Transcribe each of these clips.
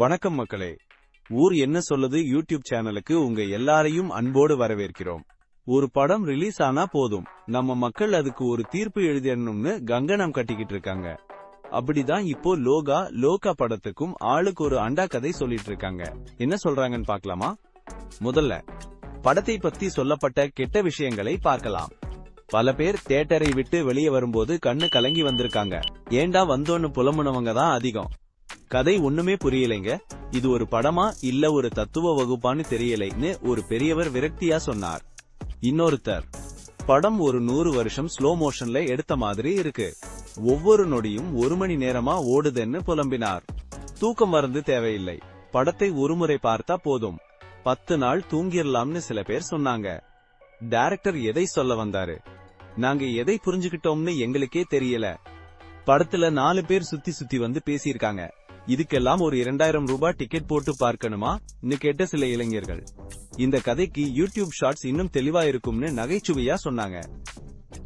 வணக்கம் மக்களே. ஊர் என்ன சொல்லுது யூடியூப் சேனலுக்கு உங்க எல்லாரையும் அன்போடு வரவேற்கிறோம். ஒரு படம் ரிலீஸ் ஆனா போதும், நம்ம மக்கள் அதுக்கு ஒரு தீர்ப்பு எழுதிடணும்னு கங்கணம் கட்டிக்கிட்டு இருக்காங்க. அப்படிதான் இப்போ லோகா படத்துக்கும் ஆளுக்கு ஒரு அண்டா கதை சொல்லிட்டு இருக்காங்க. என்ன சொல்றாங்கன்னு பார்க்கலாமா? முதல்ல படத்தை பத்தி சொல்லப்பட்ட கெட்ட விஷயங்களை பார்க்கலாம். பல பேர் தியேட்டரை விட்டு வெளியே வரும்போது கண்ணு கலங்கி வந்திருக்காங்க. ஏண்டா வந்தோன்னு புலம்புனவங்க தான் அதிகம். கதை ஒண்ணுமே புரியலைங்க, இது ஒரு படமா இல்ல ஒரு தத்துவ வகுப்பான்னு தெரியலைன்னு ஒரு பெரியவர் விரக்தியா சொன்னார். இன்னொருத்தர், படம் ஒரு 100 வருஷம் ஸ்லோ மோஷன்ல எடுத்த மாதிரி இருக்கு, ஒவ்வொரு நொடியும் 1 மணி நேரமா ஓடுதுன்னு புலம்பினார். தூக்கம் மருந்து தேவையில்லை, படத்தை ஒருமுறை பார்த்தா போதும், 10 நாள் தூங்கிடலாம்னு சில பேர் சொன்னாங்க. டைரக்டர் எதை சொல்ல வந்தாரு, நாங்க எதை புரிஞ்சுக்கிட்டோம்னு எங்களுக்கே தெரியல. படத்துல 4 பேர் சுத்தி வந்து பேசியிருக்காங்க, இதுக்கெல்லாம் ஒரு 2000 ரூபாய் டிக்கெட் போட்டு பார்க்கணுமா கேட்ட சில இளைஞர்கள். இந்த கதைக்கு யூடியூப் ஷார்ட்ஸ் இன்னும் தெளிவா இருக்கும்னு நகைச்சுவையா சொன்னாங்க.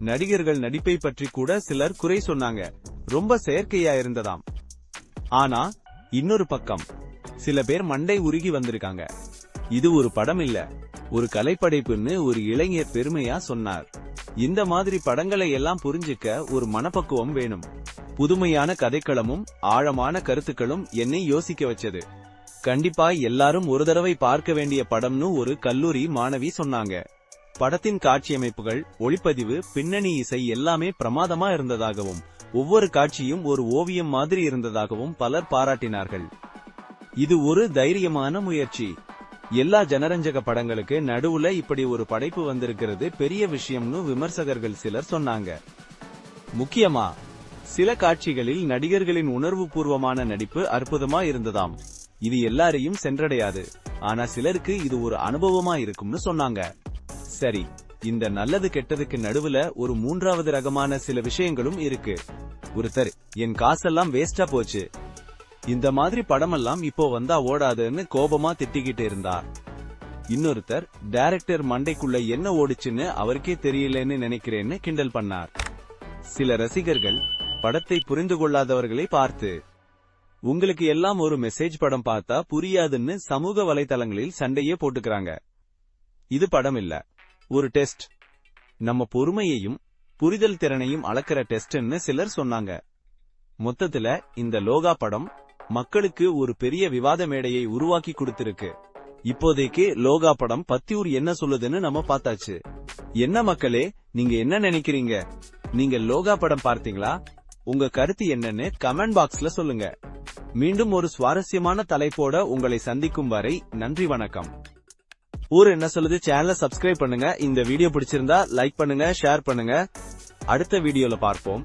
நடிகர்கள் நடிப்பை பற்றி கூட சிலர் குறை சொன்னாங்க, ரொம்ப செயற்கையா இருந்ததாம். ஆனா இன்னொரு பக்கம் சில பேர் மண்டை உருகி வந்திருக்காங்க. இது ஒரு படம் இல்ல, ஒரு கலைப்படைப்புன்னு ஒரு இளைஞர் பெருமையா சொன்னார். இந்த மாதிரி படங்களை எல்லாம் புரிஞ்சுக்க ஒரு மனப்பக்குவம் வேணும். புதுமையான கதைக்களமும் ஆழமான கருத்துக்களும் என்னை யோசிக்க வச்சது. கண்டிப்பா எல்லாரும் ஒரு தடவை பார்க்க வேண்டிய படம்னு ஒரு கல்லூரி மாணவி சொன்னாங்க. படத்தின் காட்சியமைப்புகள், ஒளிப்பதிவு, பின்னணி இசை எல்லாமே பிரமாதமா இருந்ததாகவும் ஒவ்வொரு காட்சியும் ஒரு ஓவியம் மாதிரி இருந்ததாகவும் பலர் பாராட்டினார்கள். இது ஒரு தைரியமான முயற்சி. எல்லா ஜனரஞ்சக படங்களுக்கு நடுவுல இப்படி ஒரு படைப்பு வந்திருக்கிறது பெரிய விஷயம்னு விமர்சகர்கள் சிலர் சொன்னாங்க. முக்கியமா சில காட்சிகளில் நடிகர்களின் உணர்வு பூர்வமான நடிப்பு அற்புதமா இருந்ததாம். இது எல்லாரையும் சென்றடையாது, ஆனா சிலருக்கு இது ஒரு அனுபவமா இருக்கும்னு சொன்னாங்க. சரி, இந்த நல்லது கெட்டதுக்கு நடுவுல ஒரு மூன்றாவது ரகமான சில விஷயங்களும் இருக்கு. ஒருத்தர், என் காசெல்லாம் வேஸ்டா போச்சு, இந்த மாதிரி படமெல்லாம் இப்போ வந்தா ஓடாதுன்னு கோபமா திட்டிக்கிட்டு இருந்தார். இன்னொருத்தர், டைரக்டர் மண்டைக்குள்ள என்ன ஓடுச்சுன்னு அவருக்கே தெரியலன்னு நினைக்கிறேன்னு கிண்டல் பண்ணார். சில ரசிகர்கள் படத்தை புரிந்து கொள்ளாதவர்களை பார்த்து, உங்களுக்கு எல்லாம் ஒரு மெசேஜ் படம் பார்த்தா புரியாதுன்னு சமூக வலைதளங்களில் சண்டையே போட்டுக்கிறாங்க. இது படம் இல்ல, ஒரு டெஸ்ட், நம்ம பொறுமையையும் புரிதல் திறனையும் அளக்கிற டெஸ்ட்ன்னு சிலர் சொன்னாங்க. மொத்தத்துல இந்த லோகா படம் மக்களுக்கு ஒரு பெரிய விவாத மேடையை உருவாக்கி கொடுத்திருக்கு. இப்போதைக்கு லோகா படம் பத்தியூர் என்ன சொல்லுதுன்னு நம்ம பார்த்தாச்சு. என்ன மக்களே, நீங்க என்ன நினைக்கிறீங்க? நீங்க லோகா படம் பார்த்தீங்களா? உங்க கருத்து என்னன்னு கமெண்ட் பாக்ஸ்ல சொல்லுங்க. மீண்டும் ஒரு சுவாரஸ்யமான தலைப்போட உங்களை சந்திக்கும் வரை நன்றி, வணக்கம். ஊர் என்ன சொல்லுது சேனலை சப்ஸ்கிரைப் பண்ணுங்க. இந்த வீடியோ பிடிச்சிருந்தா லைக் பண்ணுங்க, ஷேர் பண்ணுங்க. அடுத்த வீடியோல பார்ப்போம்.